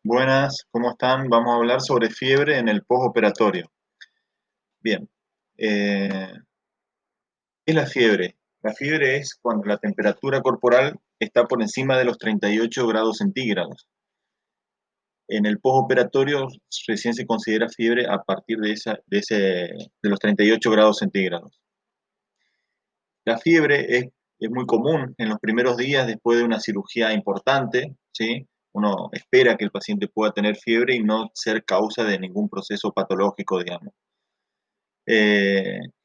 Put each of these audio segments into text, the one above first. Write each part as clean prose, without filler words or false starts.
Buenas, ¿cómo están? Vamos a hablar sobre fiebre en el postoperatorio. Bien, ¿qué es la fiebre? La fiebre es cuando la temperatura corporal está por encima de los 38 grados centígrados. En el postoperatorio recién se considera fiebre a partir de los 38 grados centígrados. La fiebre es muy común en los primeros días después de una cirugía importante, ¿sí? Uno espera que el paciente pueda tener fiebre y no ser causa de ningún proceso patológico, digamos.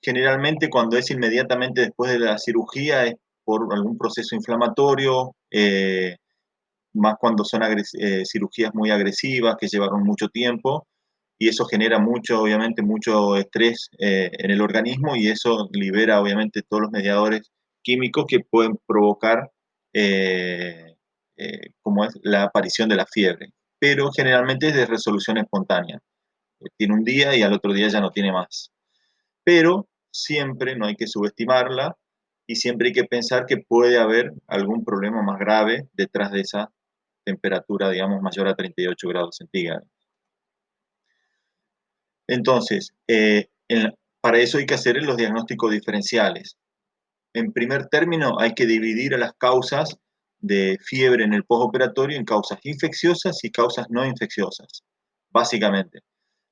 Generalmente cuando es inmediatamente después de la cirugía es por algún proceso inflamatorio, más cuando son cirugías muy agresivas que llevaron mucho tiempo y eso genera mucho, obviamente, mucho estrés en el organismo y eso libera, obviamente, todos los mediadores químicos que pueden provocar como es la aparición de la fiebre. Pero generalmente es de resolución espontánea. Tiene un día y al otro día ya no tiene más, pero siempre no hay que subestimarla y siempre hay que pensar que puede haber algún problema más grave detrás de esa temperatura, digamos, mayor a 38 grados centígrados. Entonces, para eso hay que hacer los diagnósticos diferenciales. En primer término, hay que dividir a las causas de fiebre en el postoperatorio en causas infecciosas y causas no infecciosas, básicamente.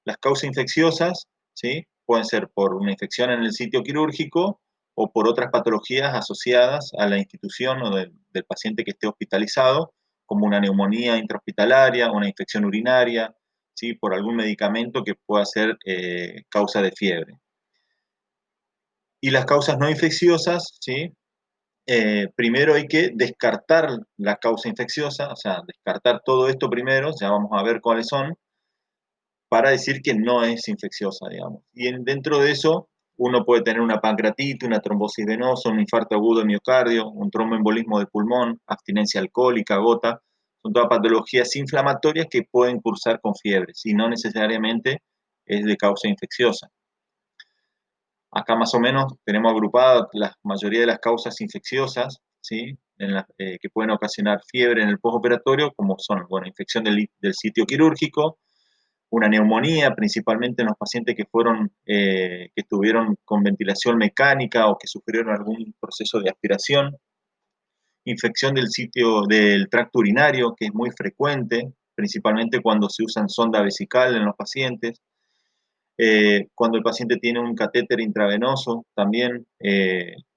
Las causas infecciosas, ¿sí? Pueden ser por una infección en el sitio quirúrgico o por otras patologías asociadas a la institución o del paciente que esté hospitalizado, como una neumonía intrahospitalaria, una infección urinaria, ¿sí? Por algún medicamento que pueda ser causa de fiebre. Y las causas no infecciosas, ¿sí? Primero hay que descartar la causa infecciosa, o sea, descartar todo esto primero, ya vamos a ver cuáles son, para decir que no es infecciosa, digamos. Y dentro de eso, uno puede tener una pancreatitis, una trombosis venosa, un infarto agudo de miocardio, un tromboembolismo de pulmón, abstinencia alcohólica, gota. Son todas patologías inflamatorias que pueden cursar con fiebre, si no necesariamente es de causa infecciosa. Acá más o menos tenemos agrupadas la mayoría de las causas infecciosas, ¿sí? Que pueden ocasionar fiebre en el postoperatorio, como son, bueno, infección del sitio quirúrgico, una neumonía, principalmente en los pacientes que estuvieron con ventilación mecánica o que sufrieron algún proceso de aspiración, infección del sitio del tracto urinario, que es muy frecuente, principalmente cuando se usan sonda vesical en los pacientes, cuando el paciente tiene un catéter intravenoso, también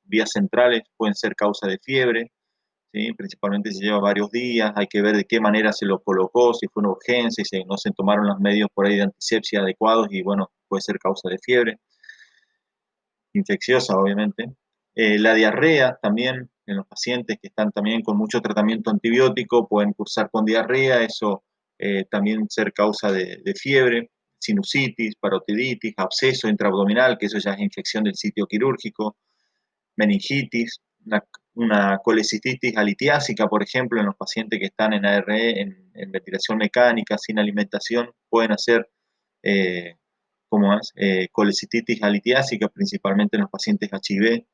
vías centrales pueden ser causa de fiebre, ¿sí? Principalmente si lleva varios días, hay que ver de qué manera se lo colocó, si fue una urgencia, si no se tomaron los medios por ahí de antisepsia adecuados y bueno, puede ser causa de fiebre, infecciosa obviamente. La diarrea también en los pacientes que están también con mucho tratamiento antibiótico pueden cursar con diarrea, eso también ser causa de fiebre, sinusitis, parotiditis, absceso intraabdominal, que eso ya es infección del sitio quirúrgico, meningitis, una colecistitis alitiásica, por ejemplo, en los pacientes que están en ARE, en ventilación mecánica, sin alimentación, pueden hacer colecistitis alitiásica, principalmente en los pacientes HIV,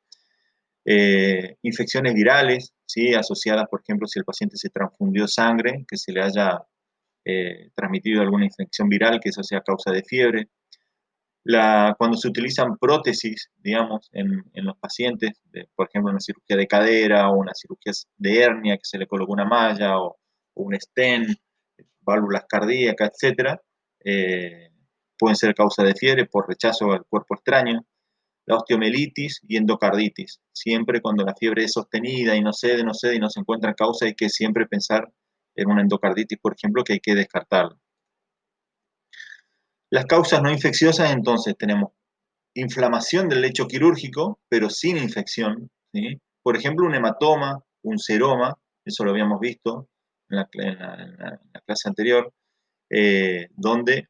infecciones virales, ¿sí? Asociadas, por ejemplo, si el paciente se transfundió sangre, que se le haya transmitido alguna infección viral, que eso sea causa de fiebre, cuando se utilizan prótesis, digamos, en los pacientes, por ejemplo, una cirugía de cadera o una cirugía de hernia que se le colocó una malla o un stent, válvulas cardíacas, etcétera, eh, pueden ser causa de fiebre por rechazo al cuerpo extraño. La osteomielitis y endocarditis. Siempre cuando la fiebre es sostenida y no cede, no cede y no se encuentra causa, hay que siempre pensar en una endocarditis, por ejemplo, que hay que descartarla. Las causas no infecciosas, entonces, tenemos inflamación del lecho quirúrgico, pero sin infección, ¿sí? Por ejemplo, un hematoma, un seroma, eso lo habíamos visto en la clase anterior, donde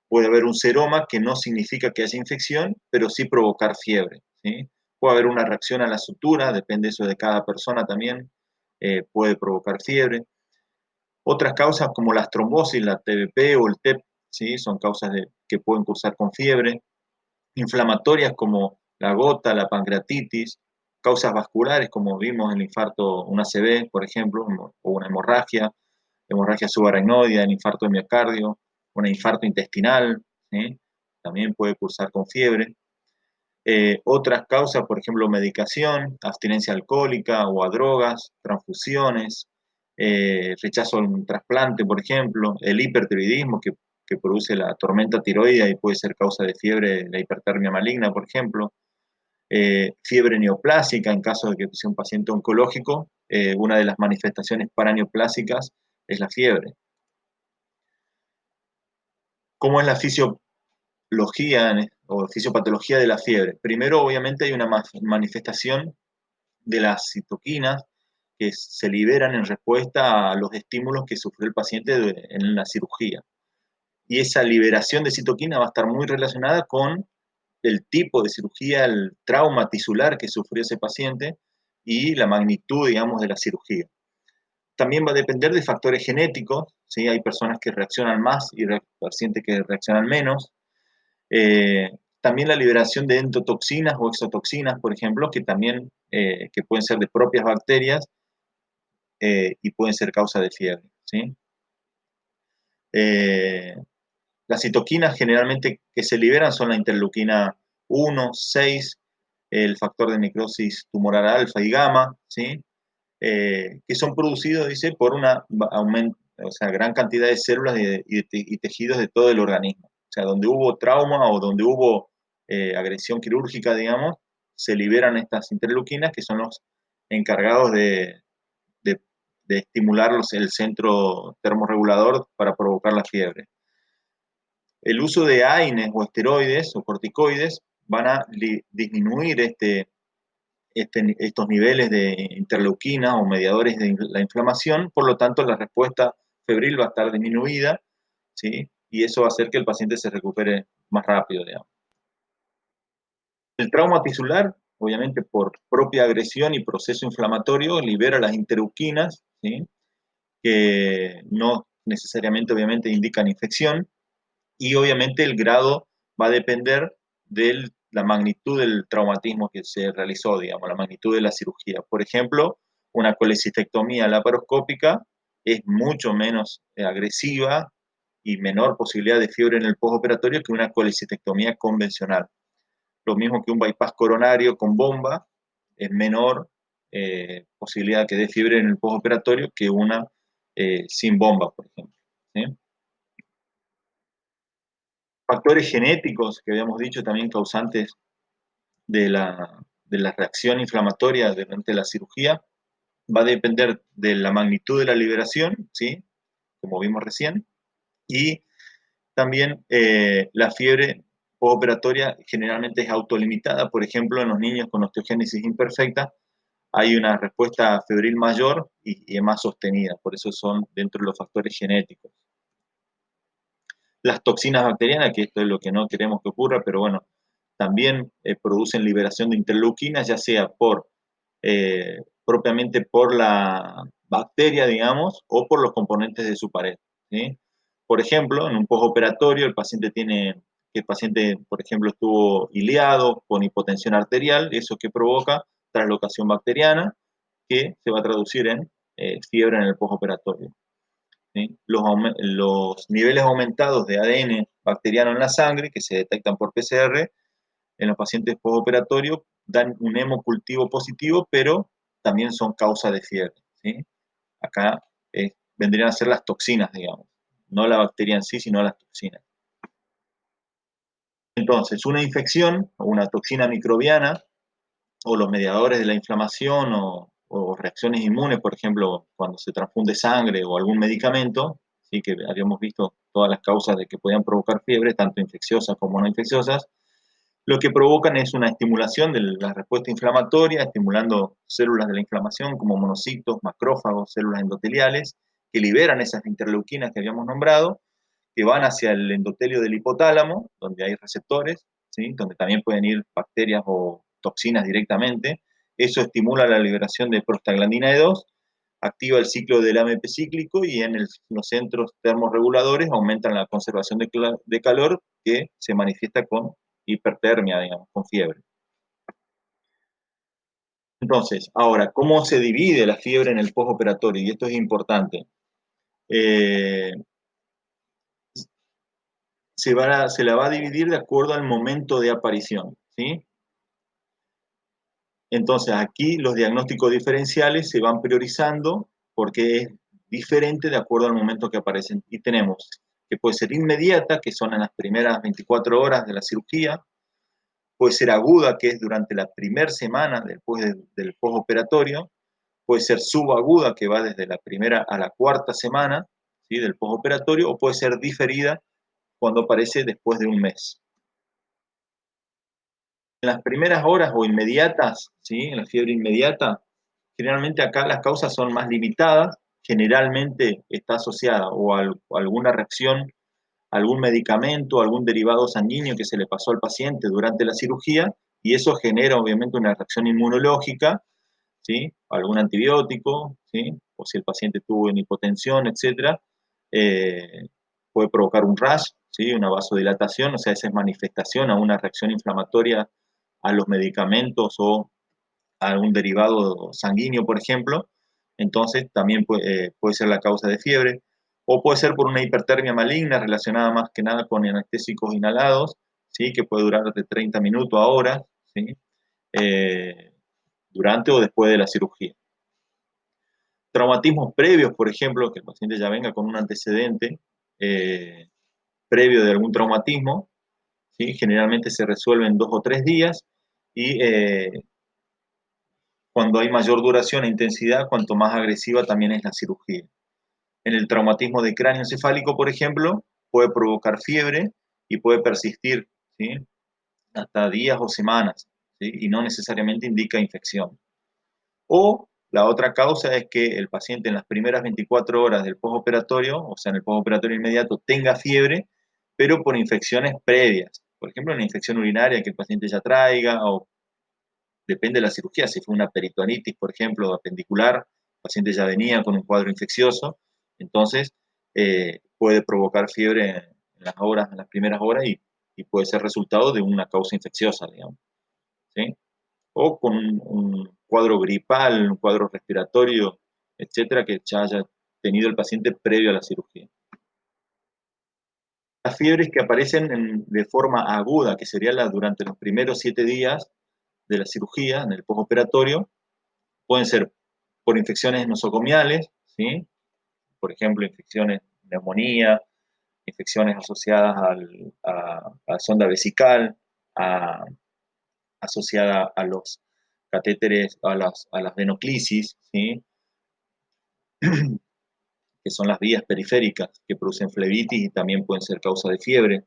puede haber un seroma que no significa que haya infección, pero sí provocar fiebre, ¿sí? Puede haber una reacción a la sutura, depende eso de cada persona también, puede provocar fiebre. Otras causas como las trombosis, la TBP o el TEP, ¿sí? Son causas que pueden cursar con fiebre inflamatorias como la gota, la pancreatitis, causas vasculares como vimos en el infarto, un ACV, por ejemplo, o una hemorragia, hemorragia subaracnoidea, el infarto de miocardio, un infarto intestinal, ¿sí? También puede cursar con fiebre. Otras causas, por ejemplo, medicación, abstinencia alcohólica o a drogas, transfusiones, rechazo a un trasplante, por ejemplo, el hipertiroidismo que produce la tormenta tiroidea y puede ser causa de fiebre, la hipertermia maligna, por ejemplo, fiebre neoplásica en caso de que sea un paciente oncológico, una de las manifestaciones paraneoplásicas es la fiebre. ¿Cómo es la fisiología o fisiopatología de la fiebre? Primero, obviamente, hay una manifestación de las citoquinas que se liberan en respuesta a los estímulos que sufrió el paciente en la cirugía. Y esa liberación de citoquina va a estar muy relacionada con el tipo de cirugía, el trauma tisular que sufrió ese paciente y la magnitud, digamos, de la cirugía. También va a depender de factores genéticos, ¿sí? Hay personas que reaccionan más y pacientes que reaccionan menos. Eh, También la liberación de endotoxinas o exotoxinas, por ejemplo, que también que pueden ser de propias bacterias y pueden ser causa de fiebre, ¿sí? Eh, las citoquinas generalmente que se liberan son la interleuquina 1, 6, el factor de necrosis tumoral alfa y gamma, ¿sí? Que son producidos, dice, por una aumento, o sea, gran cantidad de células y tejidos de todo el organismo. O sea, donde hubo trauma o donde hubo agresión quirúrgica, digamos, se liberan estas interleuquinas que son los encargados de, de estimular el centro termorregulador para provocar la fiebre. El uso de AINES o esteroides o corticoides van a disminuir estos niveles de interleuquina o mediadores de la inflamación, por lo tanto la respuesta febril va a estar disminuida, ¿sí? Y eso va a hacer que el paciente se recupere más rápido, digamos. El trauma tisular, obviamente por propia agresión y proceso inflamatorio, libera las interleuquinas, ¿sí? Que no necesariamente, obviamente, indican infección, y obviamente el grado va a depender de la magnitud del traumatismo que se realizó, digamos, la magnitud de la cirugía. Por ejemplo, una colecistectomía laparoscópica es mucho menos agresiva y menor posibilidad de fiebre en el postoperatorio que una colecistectomía convencional. Lo mismo que un bypass coronario con bomba es menor posibilidad que dé fiebre en el postoperatorio que una sin bomba, por ejemplo, ¿sí? Factores genéticos que habíamos dicho también causantes de la reacción inflamatoria durante la cirugía, va a depender de la magnitud de la liberación, ¿sí? Como vimos recién, y también la fiebre postoperatoria generalmente es autolimitada, por ejemplo, en los niños con osteogénesis imperfecta hay una respuesta febril mayor y es más sostenida, por eso son dentro de los factores genéticos. Las toxinas bacterianas, que esto es lo que no queremos que ocurra, pero bueno, también producen liberación de interleuquinas, ya sea propiamente por la bacteria, digamos, o por los componentes de su pared, ¿sí? Por ejemplo, en un postoperatorio, el paciente, por ejemplo, estuvo ileado con hipotensión arterial, eso que provoca traslocación bacteriana, que se va a traducir en fiebre en el postoperatorio. ¿Sí? Los niveles aumentados de ADN bacteriano en la sangre, que se detectan por PCR, en los pacientes postoperatorios dan un hemocultivo positivo, pero también son causa de fiebre, ¿sí? Acá vendrían a ser las toxinas, digamos, no la bacteria en sí, sino las toxinas. Entonces, una infección o una toxina microbiana o los mediadores de la inflamación o reacciones inmunes, por ejemplo, cuando se transfunde sangre o algún medicamento, ¿sí? Que habíamos visto todas las causas de que podían provocar fiebre, tanto infecciosas como no infecciosas, lo que provocan es una estimulación de la respuesta inflamatoria, estimulando células de la inflamación como monocitos, macrófagos, células endoteliales, que liberan esas interleuquinas que habíamos nombrado, que van hacia el endotelio del hipotálamo, donde hay receptores, ¿sí? Donde también pueden ir bacterias o toxinas directamente. Eso estimula la liberación de prostaglandina E2, activa el ciclo del AMP cíclico y en los centros termorreguladores aumentan la conservación de calor que se manifiesta con hipertermia, digamos, con fiebre. Entonces, ahora, ¿cómo se divide la fiebre en el postoperatorio? Y esto es importante. eh, se la va a dividir de acuerdo al momento de aparición, ¿sí? Entonces, aquí los diagnósticos diferenciales se van priorizando porque es diferente de acuerdo al momento que aparecen. Y tenemos que puede ser inmediata, que son en las primeras 24 horas de la cirugía, puede ser aguda, que es durante la primera semana después del postoperatorio, puede ser subaguda, que va desde la primera a la cuarta semana, ¿sí?, del postoperatorio, o puede ser diferida cuando aparece después de un mes. En las primeras horas o inmediatas, ¿sí?, en la fiebre inmediata, generalmente acá las causas son más limitadas, generalmente está asociada o a alguna reacción, algún medicamento, algún derivado sanguíneo que se le pasó al paciente durante la cirugía, y eso genera obviamente una reacción inmunológica, ¿sí?, algún antibiótico, ¿sí?, o si el paciente tuvo una hipotensión, etcétera, puede provocar un rash, ¿sí?, una vasodilatación, o sea, esa es manifestación a una reacción inflamatoria a los medicamentos o a algún derivado sanguíneo, por ejemplo. Entonces, también puede ser la causa de fiebre, o puede ser por una hipertermia maligna relacionada más que nada con anestésicos inhalados, ¿sí?, que puede durar de 30 minutos a horas, ¿sí?, eh, durante o después de la cirugía. Traumatismos previos, por ejemplo, que el paciente ya venga con un antecedente previo de algún traumatismo, ¿sí?, generalmente se resuelve en 2 o 3 días, y cuando hay mayor duración e intensidad, cuanto más agresiva también es la cirugía. En el traumatismo de cráneo encefálico, por ejemplo, puede provocar fiebre y puede persistir, ¿sí?, hasta días o semanas, ¿sí?, y no necesariamente indica infección. O la otra causa es que el paciente en las primeras 24 horas del postoperatorio, o sea, en el postoperatorio inmediato, tenga fiebre, pero por infecciones previas. Por ejemplo, una infección urinaria que el paciente ya traiga, o depende de la cirugía, si fue una peritonitis, por ejemplo, apendicular, el paciente ya venía con un cuadro infeccioso, entonces puede provocar fiebre en las primeras horas, y puede ser resultado de una causa infecciosa, digamos, ¿sí? O con un cuadro gripal, un cuadro respiratorio, etcétera, que ya haya tenido el paciente previo a la cirugía. Las fiebres que aparecen de forma aguda, que sería durante los primeros 7 días de la cirugía, en el postoperatorio, pueden ser por infecciones nosocomiales, ¿sí? Por ejemplo, infecciones, neumonía, infecciones asociadas a la sonda vesical, a, asociada a los catéteres, a las venoclisis, ¿sí?, que son las vías periféricas que producen flebitis y también pueden ser causa de fiebre.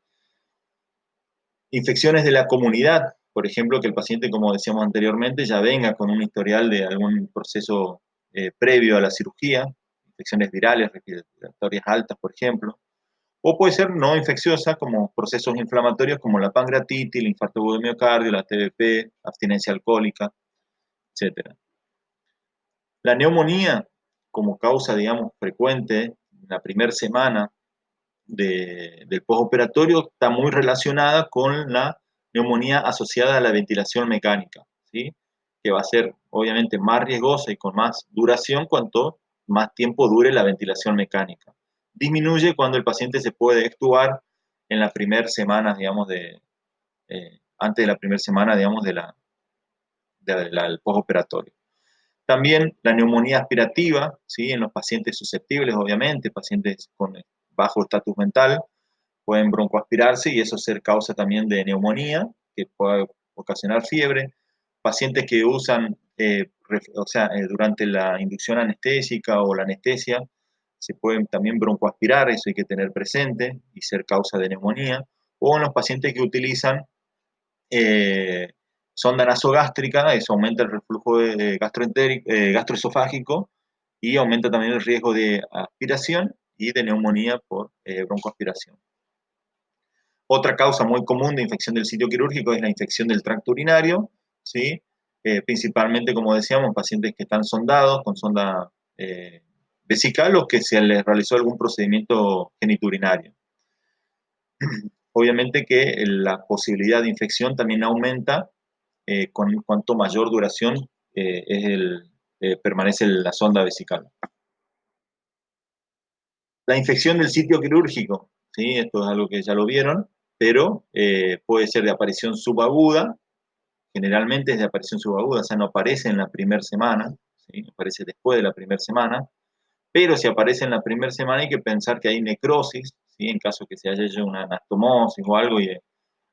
Infecciones de la comunidad, por ejemplo, que el paciente, como decíamos anteriormente, ya venga con un historial de algún proceso previo a la cirugía, infecciones virales, respiratorias altas, por ejemplo. O puede ser no infecciosa, como procesos inflamatorios como la pancreatitis, el infarto agudo de miocardio, la TBP, abstinencia alcohólica, etc. La neumonía, como causa, digamos, frecuente en la primera semana del postoperatorio, está muy relacionada con la neumonía asociada a la ventilación mecánica, ¿sí?, que va a ser obviamente más riesgosa y con más duración cuanto más tiempo dure la ventilación mecánica. Disminuye cuando el paciente se puede extubar en las primeras semanas, digamos, antes de la primera semana, digamos, del postoperatorio. También la neumonía aspirativa, ¿sí?, en los pacientes susceptibles, obviamente, pacientes con bajo estatus mental, pueden broncoaspirarse y eso ser causa también de neumonía, que puede ocasionar fiebre. Pacientes que usan, durante la inducción anestésica o la anestesia, se pueden también broncoaspirar, eso hay que tener presente, y ser causa de neumonía. O en los pacientes que utilizan eh, sonda nasogástrica, eso aumenta el reflujo gastroesofágico y aumenta también el riesgo de aspiración y de neumonía por broncoaspiración. Otra causa muy común de infección del sitio quirúrgico es la infección del tracto urinario, ¿sí? Principalmente, como decíamos, pacientes que están sondados con sonda vesical o que se les realizó algún procedimiento geniturinario. Obviamente que la posibilidad de infección también aumenta con cuanto mayor duración permanece la sonda vesical. La infección del sitio quirúrgico, ¿sí? Esto es algo que ya lo vieron, pero puede ser de aparición subaguda, generalmente es de aparición subaguda, o sea, no aparece en la primera semana, ¿sí? Aparece después de la primera semana, pero si aparece en la primera semana hay que pensar que hay necrosis, ¿sí? En caso que se haya hecho una anastomosis o algo,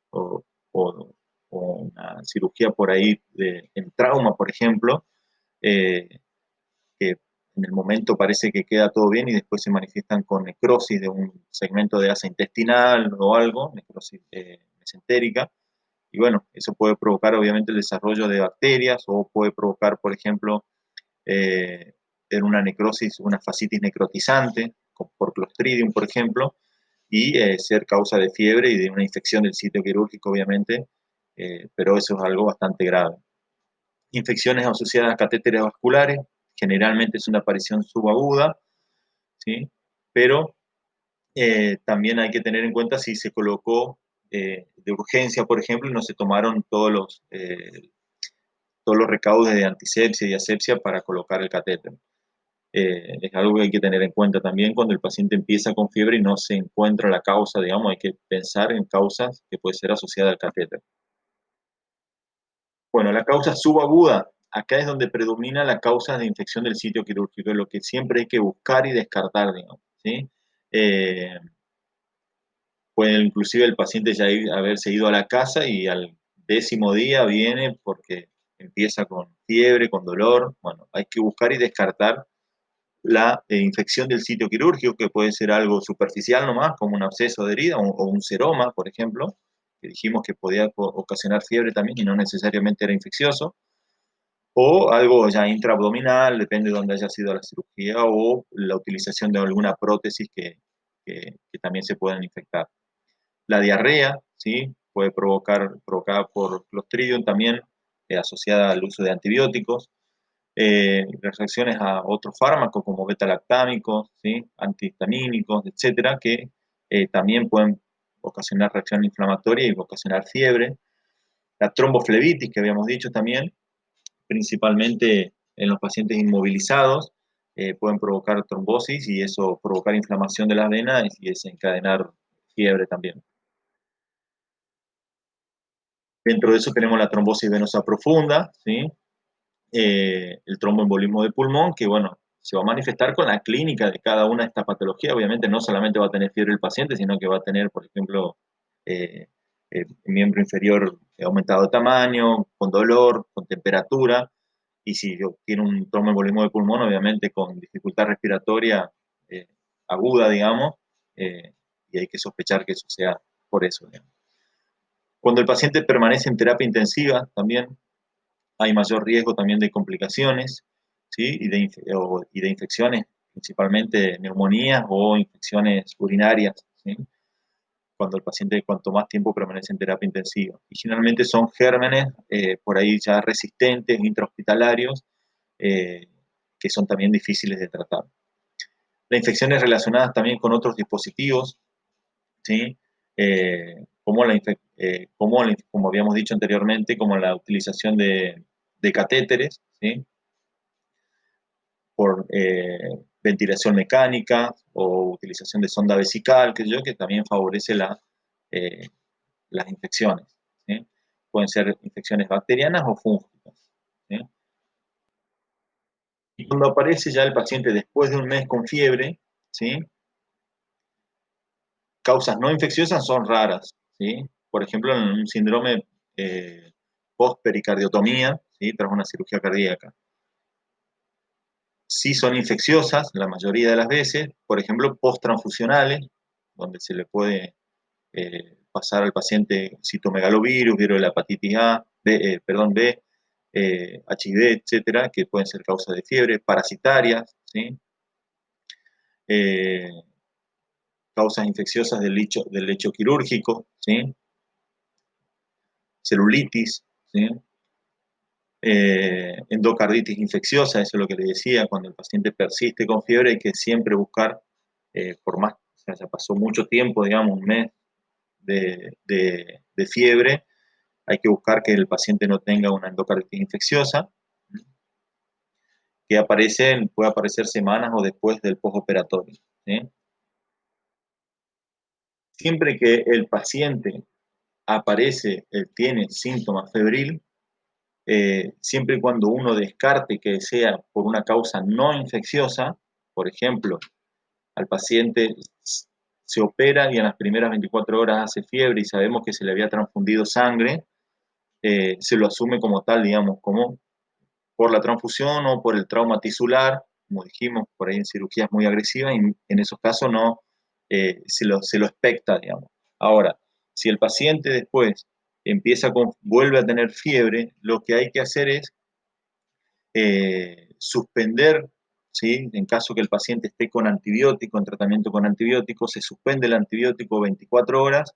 o, o, o una cirugía por ahí en trauma, por ejemplo, eh, que en el momento parece que queda todo bien y después se manifiestan con necrosis de un segmento de asa intestinal o algo, necrosis mesentérica. Y bueno, eso puede provocar obviamente el desarrollo de bacterias o puede provocar, por ejemplo, en una necrosis, una fascitis necrotizante, por Clostridium, por ejemplo, y ser causa de fiebre y de una infección del sitio quirúrgico, obviamente, pero eso es algo bastante grave. Infecciones asociadas a catéteres vasculares, generalmente es una aparición subaguda, ¿sí? Pero también hay que tener en cuenta si se colocó de urgencia, por ejemplo, y no se tomaron todos los recaudos de antisepsia y asepsia para colocar el catéter. Es algo que hay que tener en cuenta también cuando el paciente empieza con fiebre y no se encuentra la causa, digamos, hay que pensar en causas que puede ser asociada al catéter. Bueno, la causa subaguda, acá es donde predomina la causa de infección del sitio quirúrgico, es lo que siempre hay que buscar y descartar, digamos, ¿sí? Eh, Puede inclusive el paciente ya haberse ido a la casa y al 10.º día viene porque empieza con fiebre, con dolor. Bueno, hay que buscar y descartar la infección del sitio quirúrgico, que puede ser algo superficial nomás, como un absceso de herida o un seroma, por ejemplo, que dijimos que podía ocasionar fiebre también y no necesariamente era infeccioso, o algo ya intraabdominal, depende de dónde haya sido la cirugía, o la utilización de alguna prótesis que también se puedan infectar. La diarrea, ¿sí? Puede provocada por Clostridium también, asociada al uso de antibióticos. Reacciones a otros fármacos como beta-lactámicos, ¿sí? Antihistamínicos, etcétera, que también pueden ocasionar reacción inflamatoria y ocasionar fiebre. La tromboflebitis, que habíamos dicho también, principalmente en los pacientes inmovilizados, pueden provocar trombosis y eso provocar inflamación de las venas y desencadenar fiebre también. Dentro de eso tenemos la trombosis venosa profunda, ¿sí? El tromboembolismo de pulmón, que bueno, se va a manifestar con la clínica de cada una de estas patologías. Obviamente no solamente va a tener fiebre el paciente, sino que va a tener, por ejemplo, miembro inferior aumentado de tamaño, con dolor, con temperatura, y si tiene un tromboembolismo de pulmón, obviamente con dificultad respiratoria eh, aguda, digamos, y hay que sospechar que eso sea por eso, digamos. Cuando el paciente permanece en terapia intensiva, también hay mayor riesgo también de complicaciones, ¿sí? Y de infecciones, principalmente neumonías o infecciones urinarias, ¿sí? Cuando el paciente, cuanto más tiempo permanece en terapia intensiva. Y generalmente son gérmenes por ahí ya resistentes, intrahospitalarios, eh, que son también difíciles de tratar. Las infecciones relacionadas también con otros dispositivos, ¿sí? Como habíamos dicho anteriormente, como la utilización de catéteres, ¿sí? Por ventilación mecánica o utilización de sonda vesical, que también favorece eh, las infecciones, ¿sí? Pueden ser infecciones bacterianas o fúngicas, ¿sí? Y cuando aparece ya el paciente después de un mes con fiebre, ¿sí? Causas no infecciosas son raras, ¿sí? Por ejemplo, en un síndrome post-pericardiotomía, ¿sí? Tras una cirugía cardíaca. Sí son infecciosas la mayoría de las veces, por ejemplo, post-transfusionales, donde se le puede pasar al paciente citomegalovirus, virus de la hepatitis A, B, HIV, etcétera, que pueden ser causas de fiebre, parasitarias, ¿sí? Eh, Causas infecciosas del lecho quirúrgico, ¿sí? Celulitis, ¿sí? Endocarditis infecciosa, eso es lo que le decía, cuando el paciente persiste con fiebre hay que siempre buscar, por más, o sea, ya pasó mucho tiempo, digamos, un mes de fiebre, hay que buscar que el paciente no tenga una endocarditis infecciosa, que puede aparecer semanas o después del postoperatorio, ¿sí? Siempre que el paciente aparece, tiene síntomas febril, siempre y cuando uno descarte que sea por una causa no infecciosa, por ejemplo, al paciente se opera y en las primeras 24 horas hace fiebre y sabemos que se le había transfundido sangre, se lo asume como tal, digamos, como por la transfusión o por el trauma tisular, como dijimos, por ahí en cirugías muy agresivas, y en esos casos no se lo expecta, digamos. Ahora, si el paciente después vuelve a tener fiebre, lo que hay que hacer es suspender, ¿sí? En caso que el paciente esté con antibiótico, en tratamiento con antibiótico, se suspende el antibiótico 24 horas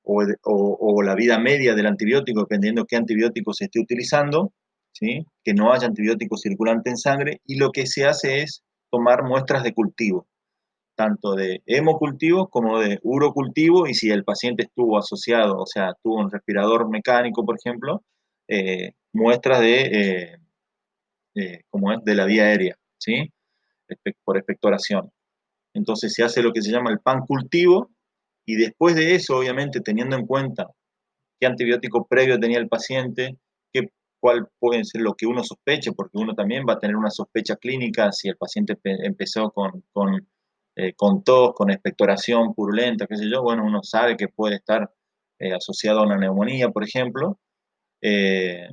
o la vida media del antibiótico, dependiendo qué antibiótico se esté utilizando, ¿sí? Que no haya antibiótico circulante en sangre, y lo que se hace es tomar muestras de cultivo, tanto de hemocultivo como de urocultivo, y si el paciente estuvo asociado, o sea, tuvo un respirador mecánico, por ejemplo, muestras como es, de la vía aérea, ¿sí? Por expectoración. Entonces se hace lo que se llama el pan cultivo, y después de eso, obviamente, teniendo en cuenta qué antibiótico previo tenía el paciente, cuál puede ser lo que uno sospeche, porque uno también va a tener una sospecha clínica si el paciente empezó con tos, con expectoración purulenta, qué sé yo, bueno, uno sabe que puede estar asociado a una neumonía, por ejemplo, eh,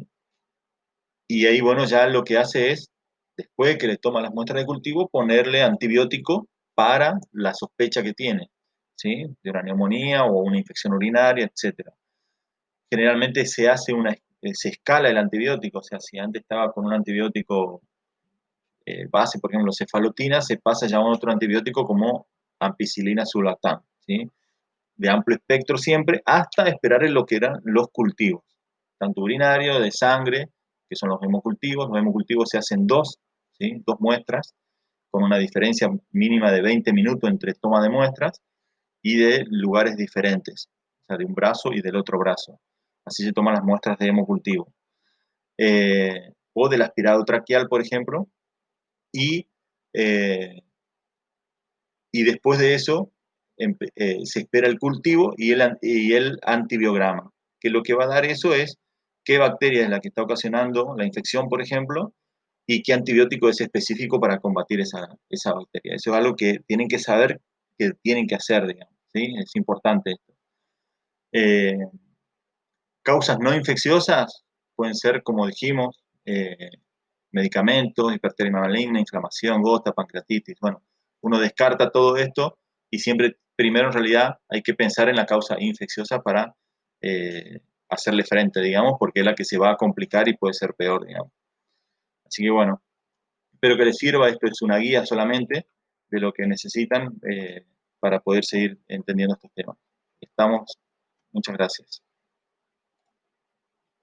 y ahí, bueno, ya lo que hace es, después que le toma las muestras de cultivo, ponerle antibiótico para la sospecha que tiene, ¿sí? De una neumonía o una infección urinaria, etcétera. Generalmente se escala el antibiótico, o sea, si antes estaba con un antibiótico base, por ejemplo, cefalotina, se pasa ya a otro antibiótico como ampicilina sulactam, ¿sí? De amplio espectro siempre, hasta esperar en lo que eran los cultivos, tanto urinario, de sangre, que son los hemocultivos. Los hemocultivos se hacen dos, ¿sí? Dos muestras, con una diferencia mínima de 20 minutos entre toma de muestras y de lugares diferentes, o sea, de un brazo y del otro brazo. Así se toman las muestras de hemocultivo. O del aspirado traqueal, por ejemplo, y, eh, y después de eso se espera el cultivo y el antibiograma, que lo que va a dar eso es qué bacteria es la que está ocasionando la infección, por ejemplo, y qué antibiótico es específico para combatir esa bacteria. Eso es algo que tienen que saber, que tienen que hacer, digamos, ¿sí? Es importante esto. Eh, Causas no infecciosas pueden ser, como dijimos, medicamentos, hipertermia maligna, inflamación, gota, pancreatitis. Bueno, uno descarta todo esto y siempre, primero en realidad, hay que pensar en la causa infecciosa para hacerle frente, digamos, porque es la que se va a complicar y puede ser peor, digamos. Así que bueno, espero que les sirva. Esto es una guía solamente de lo que necesitan para poder seguir entendiendo estos temas. Estamos. Muchas gracias.